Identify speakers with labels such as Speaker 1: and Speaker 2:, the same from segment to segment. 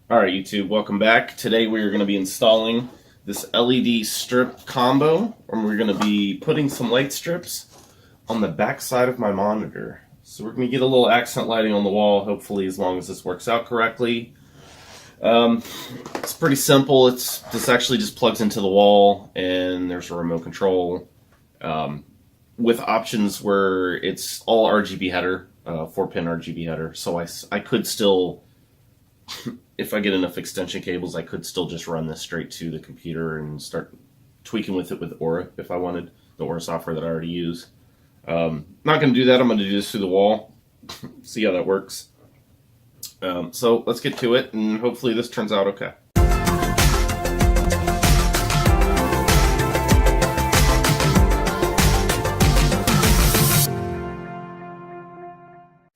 Speaker 1: Alright YouTube, welcome back. Today we are going to be installing this LED strip combo, and we're going to be putting some light strips on the back side of my monitor. So we're going to get a little accent lighting on the wall, hopefully, as long as this works out correctly. It's pretty simple. This actually just plugs into the wall, and there's a remote control with options where it's all RGB header, 4-pin RGB header. So I could still, if I get enough extension cables, I could still just run this straight to the computer and start tweaking with it with Aura if I wanted, the Aura software that I already use. Not going to do that. I'm going to do this through the wall, see how that works. So let's get to it, and hopefully this turns out okay.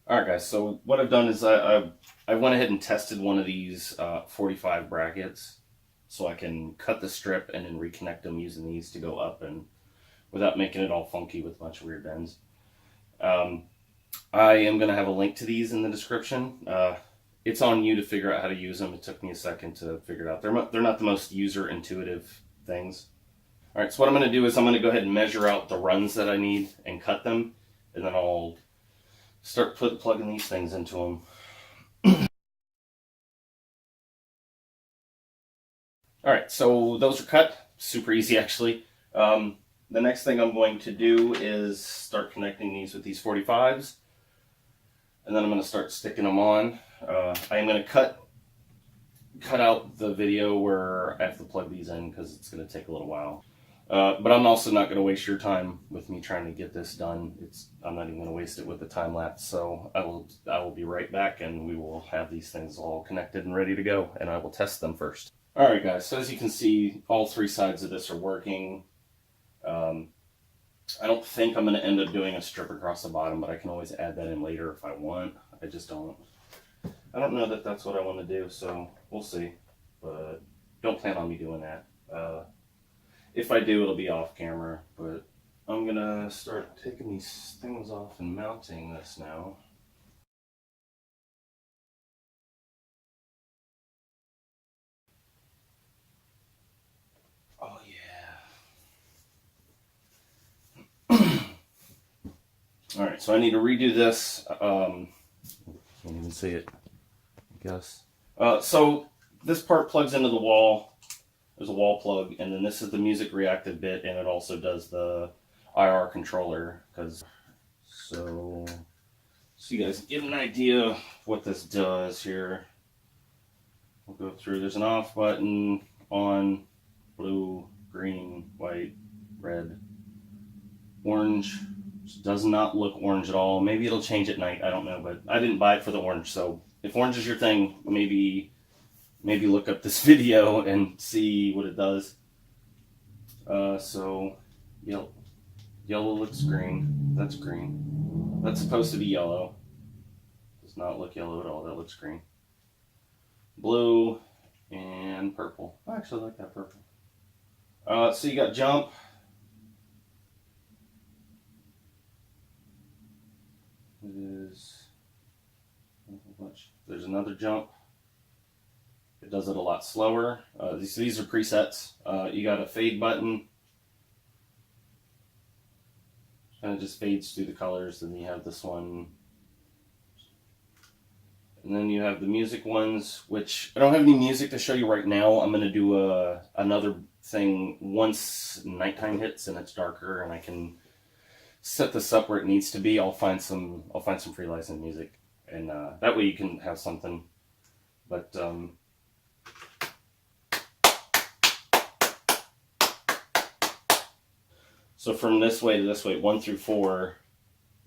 Speaker 1: Alright guys, so what I've done is I went ahead and tested one of these 45 brackets so I can cut the strip and then reconnect them using these to go up and without making it all funky with a bunch of weird bends. I am going to have a link to these in the description. It's on you to figure out how to use them. It took me a second to figure it out. They're not the most user intuitive things. Alright, so what I'm going to do is I'm going to go ahead and measure out the runs that I need and cut them, and then I'll start plugging these things into them. Alright, so those are cut. Super easy actually. The next thing I'm going to do is start connecting these with these 45s. And then I'm going to start sticking them on. I am going to cut out the video where I have to plug these in because it's going to take a little while. But I'm also not going to waste your time with me trying to get this done. I'm not even going to waste it with the time lapse. So I will be right back, and we will have these things all connected and ready to go, and I will test them first. All right, guys. So as you can see, all three sides of this are working. I don't think I'm going to end up doing a strip across the bottom, but I can always add that in later if I want. I don't know that that's what I want to do, so we'll see. But don't plan on me doing that. If I do, it'll be off camera, but I'm going to start taking these things off and mounting this now. Oh, yeah. Alright, so I need to redo this. Can't even see it, I guess. So this part plugs into the wall. There's a wall plug, and then this is the music reactive bit, and it also does the IR controller. So you guys get an idea of what this does here. We'll go through. There's an off button, on, blue, green, white, red, orange. Which does not look orange at all. Maybe it'll change at night. I don't know, but I didn't buy it for the orange. So if orange is your thing, maybe look up this video and see what it does. So yellow looks green. That's green. That's supposed to be yellow. Does not look yellow at all. That looks green. Blue and purple. I actually like that purple. So you got jump. There's another jump. It does it a lot slower. These are presets. You got a fade button. And it just fades through the colors. Then you have this one. And then you have the music ones, which I don't have any music to show you right now. I'm going to do another thing once nighttime hits and it's darker and I can set this up where it needs to be. I'll find some free licensed music, and that way you can have something. But so from this way to this way, 1 through 4,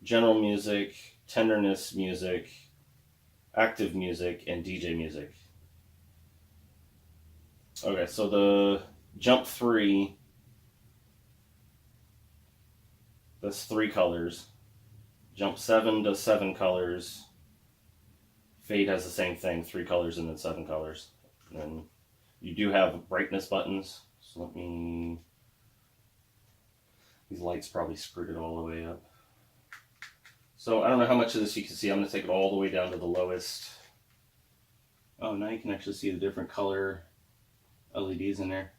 Speaker 1: general music, tenderness music, active music, and DJ music. Okay, so the jump 3, that's 3 colors. Jump 7 does 7 colors. Fade has the same thing, 3 colors and then 7 colors. And then you do have brightness buttons. So these lights probably screwed it all the way up. So I don't know how much of this you can see. I'm going to take it all the way down to the lowest
Speaker 2: Oh, now you can actually see the different color LEDs in there.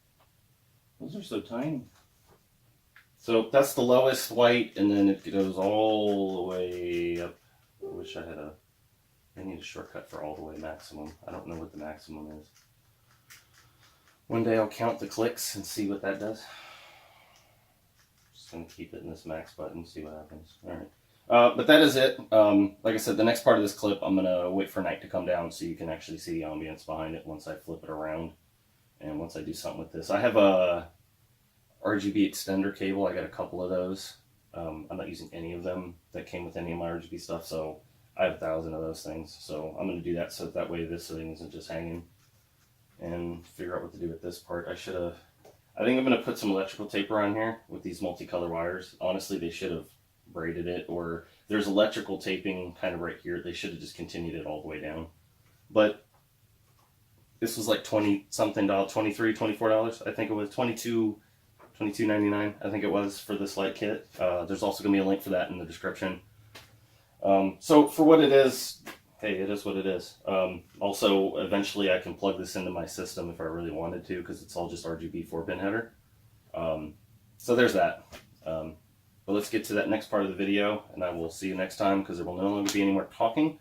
Speaker 2: Those are so tiny. So that's the lowest white, and then it goes all the way up. I wish I need a shortcut for all the way maximum. I don't know what the maximum is. One day I'll count the clicks and see what that does. Just gonna keep it in this max button, see what happens. All right. But that is it. Like I said, the next part of this clip, I'm gonna wait for night to come down so you can actually see the ambience behind it once I flip it around. And once I do something with this, I have a RGB extender cable. I got a couple of those. I'm not using any of them that came with any of my RGB stuff, so I have 1,000 of those things. So I'm going to do that so that way this thing isn't just hanging, and figure out what to do with this part. I think I'm going to put some electrical tape around here with these multicolor wires. Honestly, they should have braided it, or there's electrical taping kind of right here. They should have just continued it all the way down. But this was like 20 something dollars, $23, $24. I think it was $22.99, I think it was, for this light kit. There's also going to be a link for that in the description. So for what it is, hey, it is what it is. Also, eventually I can plug this into my system if I really wanted to, because it's all just RGB 4-pin header. So there's that. But let's get to that next part of the video, and I will see you next time, because there will no longer be any more talking.